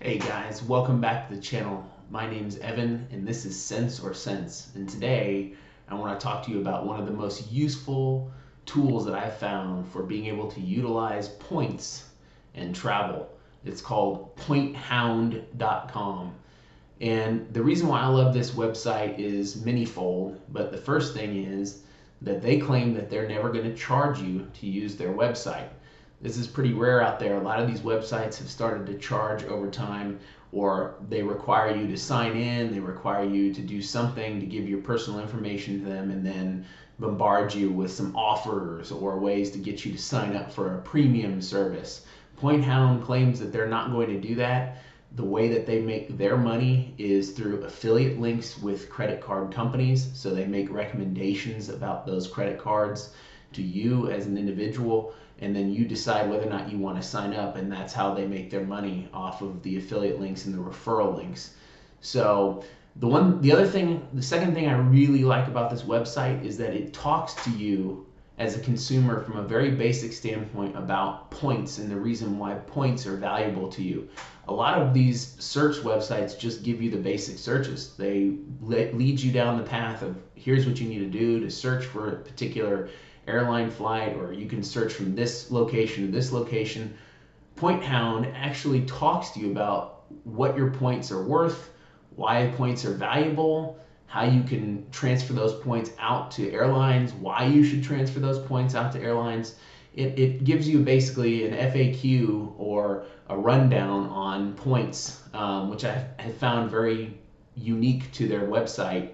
Hey guys, welcome back to the channel. My name's Evan and this is Sense or Sense. And today I want to talk to you about one of the most useful tools that I've found for being able to utilize points and travel. It's called Pointhound.com. And the reason why I love this website is manyfold, but the first thing is that they claim that they're never going to charge you to use their website. This is pretty rare out there. A lot of these websites have started to charge over time, or they require you to sign in, they require you to do something to give your personal information to them and then bombard you with some offers or ways to get you to sign up for a premium service. Pointhound claims that they're not going to do that. The way that they make their money is through affiliate links with credit card companies. So they make recommendations about those credit cards to you as an individual, and then you decide whether or not you want to sign up, and that's how they make their money, off of the affiliate links and the referral links. So the second thing I really like about this website is that it talks to you as a consumer from a very basic standpoint about points and the reason why points are valuable to you. A lot of these search websites just give you the basic searches. They lead you down the path of here's what you need to do to search for a particular airline flight, or you can search from this location to this location. Pointhound actually talks to you about what your points are worth, why points are valuable, how you can transfer those points out to airlines, why you should transfer those points out to airlines. It gives you basically an FAQ or a rundown on points, which I have found very unique to their website.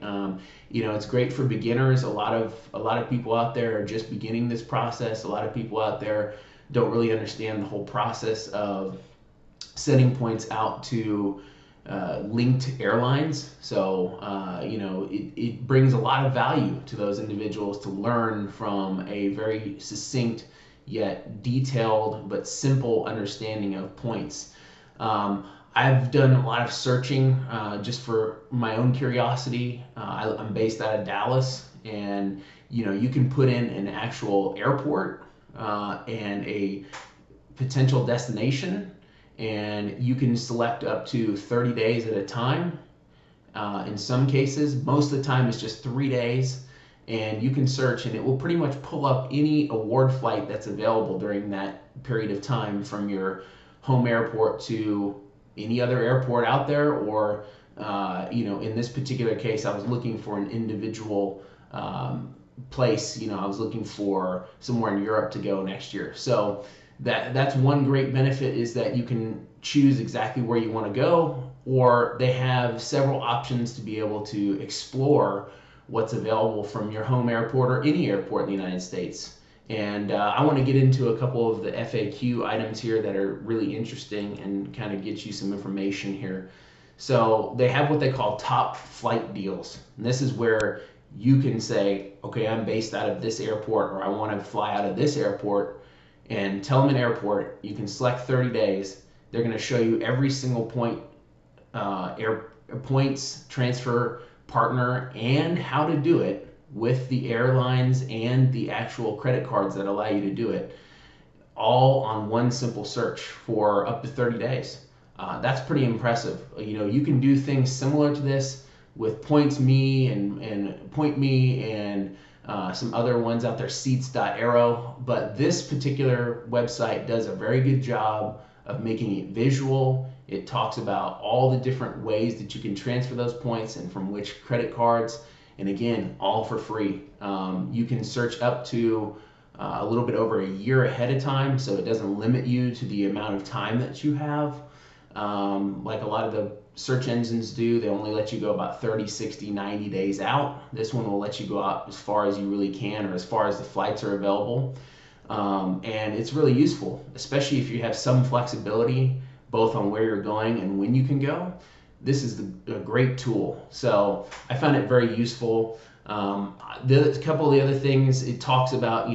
It's great for beginners. A lot of people out there are just beginning this process. A lot of people out there don't really understand the whole process of sending points out to linked airlines. So it brings a lot of value to those individuals to learn from a very succinct yet detailed but simple understanding of points. I've done a lot of searching just for my own curiosity. I'm based out of Dallas, and you can put in an actual airport and a potential destination, and you can select up to 30 days at a time. In some cases, most of the time it's just 3 days, and you can search and it will pretty much pull up any award flight that's available during that period of time from your home airport to any other airport out there, or in this particular case I was looking for an individual place. I was looking for somewhere in Europe to go next year. So that's one great benefit, is that you can choose exactly where you want to go, or they have several options to be able to explore what's available from your home airport or any airport in the United States. And I want to get into a couple of the FAQ items here that are really interesting and kind of get you some information here. So they have what they call top flight deals. And this is where you can say, okay, I'm based out of this airport, or I want to fly out of this airport, and tell them an airport. You can select 30 days. They're going to show you every single points transfer partner and how to do it, with the airlines and the actual credit cards that allow you to do it, all on one simple search for up to 30 days. That's pretty impressive. You can do things similar to this with PointsMe and PointMe and some other ones out there, Seats.aero, but this particular website does a very good job of making it visual. It talks about all the different ways that you can transfer those points and from which credit cards. And again, all for free. You can search up to a little bit over a year ahead of time, so it doesn't limit you to the amount of time that you have. Like a lot of the search engines do, they only let you go about 30, 60, 90 days out. This one will let you go out as far as you really can, or as far as the flights are available. And it's really useful, especially if you have some flexibility both on where you're going and when you can go. This is a great tool. So I found it very useful. A couple of the other things, it talks about,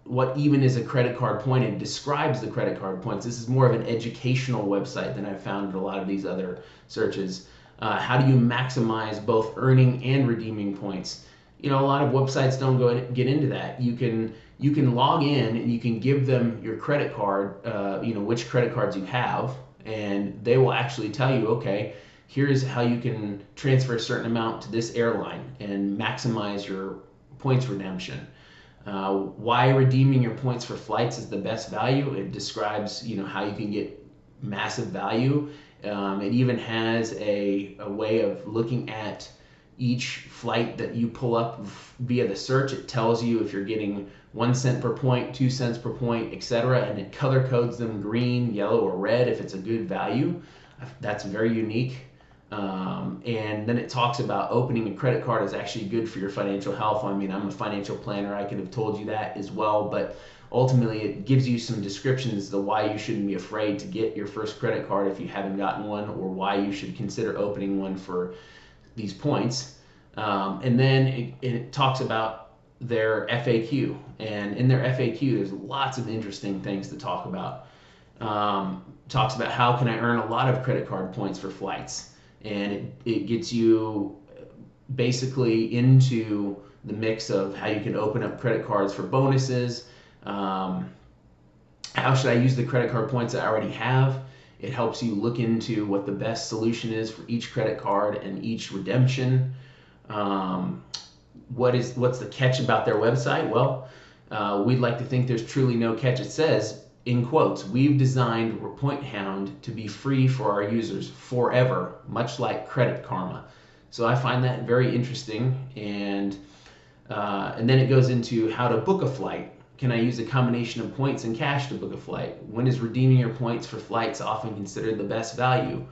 what even is a credit card point. It describes the credit card points. This is more of an educational website than I've found in a lot of these other searches. How do you maximize both earning and redeeming points? A lot of websites don't get into that. You can log in and you can give them your credit card, which credit cards you have, and they will actually tell you, okay, here's how you can transfer a certain amount to this airline and maximize your points redemption. Why redeeming your points for flights is the best value. It describes, how you can get massive value. It even has a way of looking at each flight that you pull up via the search. It tells you if you're getting 1 cent per point, 2 cents per point, etc., and it color codes them green, yellow, or red if it's a good value. That's very unique. And then it talks about opening a credit card is actually good for your financial health. I mean, I'm a financial planner. I could have told you that as well, but ultimately it gives you some descriptions as to why you shouldn't be afraid to get your first credit card if you haven't gotten one, or why you should consider opening one for these points. And then it talks about their FAQ, and in their FAQ there's lots of interesting things to talk about. Talks about how can I earn a lot of credit card points for flights, and it gets you basically into the mix of how you can open up credit cards for bonuses. How should I use the credit card points that I already have? It helps you look into what the best solution is for each credit card and each redemption. What's the catch about their website? Well, we'd like to think there's truly no catch. It says, in quotes, "We've designed Pointhound to be free for our users forever, much like Credit Karma." So I find that very interesting. And then it goes into how to book a flight. Can I use a combination of points and cash to book a flight? When is redeeming your points for flights often considered the best value?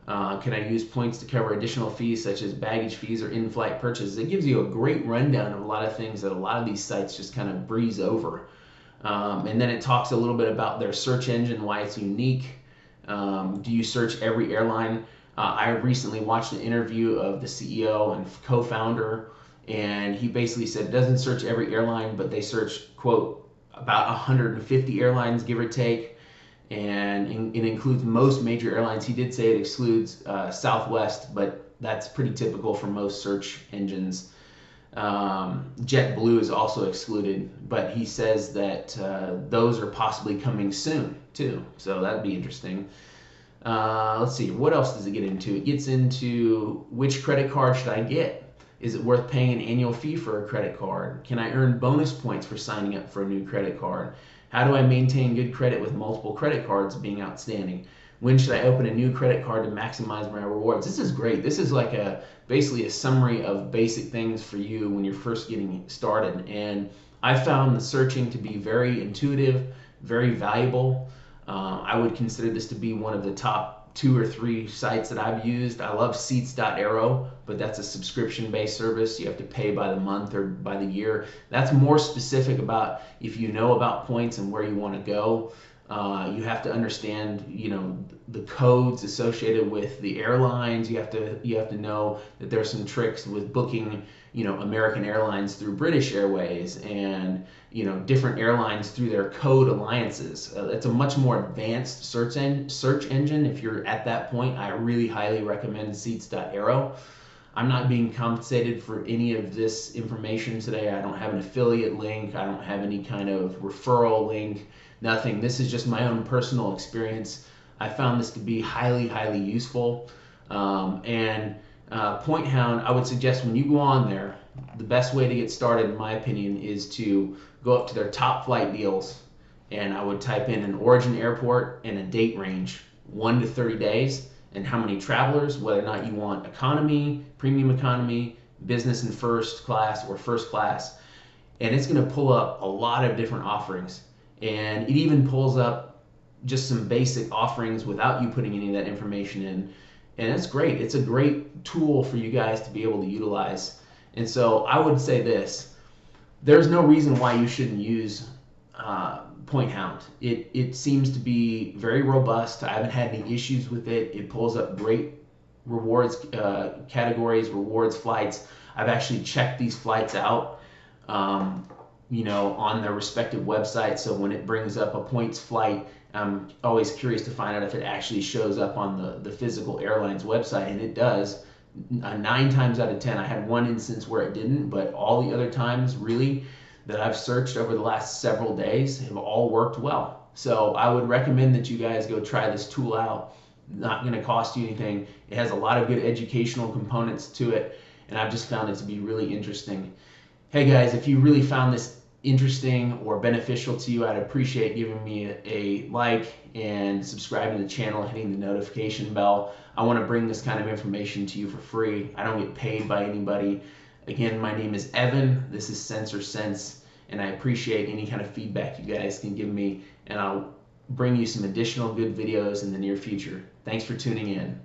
Can I use points to cover additional fees such as baggage fees or in-flight purchases? It gives you a great rundown of a lot of things that a lot of these sites just kind of breeze over. And then it talks a little bit about their search engine, why it's unique. Do you search every airline? I recently watched an interview of the CEO and co-founder, and he basically said it doesn't search every airline, but they search, quote, about 150 airlines, give or take, and it includes most major airlines. He did say it excludes Southwest, but that's pretty typical for most search engines. JetBlue is also excluded, but he says that those are possibly coming soon too, so that'd be interesting. Let's see, what else does it get into? It gets into which credit card should I get? Is it worth paying an annual fee for a credit card? Can I earn bonus points for signing up for a new credit card? How do I maintain good credit with multiple credit cards being outstanding? When should I open a new credit card to maximize my rewards? This is great. This is like basically a summary of basic things for you when you're first getting started. And I found the searching to be very intuitive, very valuable. I would consider this to be one of the top 2 or 3 sites that I've used. I love seats.arrow, but that's a subscription-based service. You have to pay by the month or by the year. That's more specific about if you know about points and where you want to go. You have to understand, the codes associated with the airlines. You have to know that there's some tricks with booking, American Airlines through British Airways, and different airlines through their code alliances. It's a much more advanced search engine. If you're at that point, I really highly recommend seats.arrow. I'm not being compensated for any of this information today. I don't have an affiliate link. I don't have any kind of referral link. Nothing. This is just my own personal experience. I found this to be highly, highly useful. Pointhound, I would suggest when you go on there, the best way to get started, in my opinion, is to go up to their top flight deals, and I would type in an origin airport and a date range, 1 to 30 days, and how many travelers, whether or not you want economy, premium economy, business and first class, or first class. And it's going to pull up a lot of different offerings. And it even pulls up just some basic offerings without you putting any of that information in. And it's great. It's a great tool for you guys to be able to utilize. And so I would say this: there's no reason why you shouldn't use Pointhound. It seems to be very robust. I haven't had any issues with it. It pulls up great rewards categories, rewards flights. I've actually checked these flights out, on their respective websites. So when it brings up a points flight, I'm always curious to find out if it actually shows up on the physical airline's website, and it does. 9 times out of 10, I had one instance where it didn't, but all the other times really that I've searched over the last several days have all worked well. So I would recommend that you guys go try this tool out. not going to cost you anything. It has a lot of good educational components to it, and I've just found it to be really interesting. Hey guys, if you really found this interesting or beneficial to you, I'd appreciate giving me a like and subscribing to the channel, hitting the notification bell. I want to bring this kind of information to you for free. I don't get paid by anybody. Again, my name is Evan. This is Sense or Sense, and I appreciate any kind of feedback you guys can give me, and I'll bring you some additional good videos in the near future. Thanks for tuning in.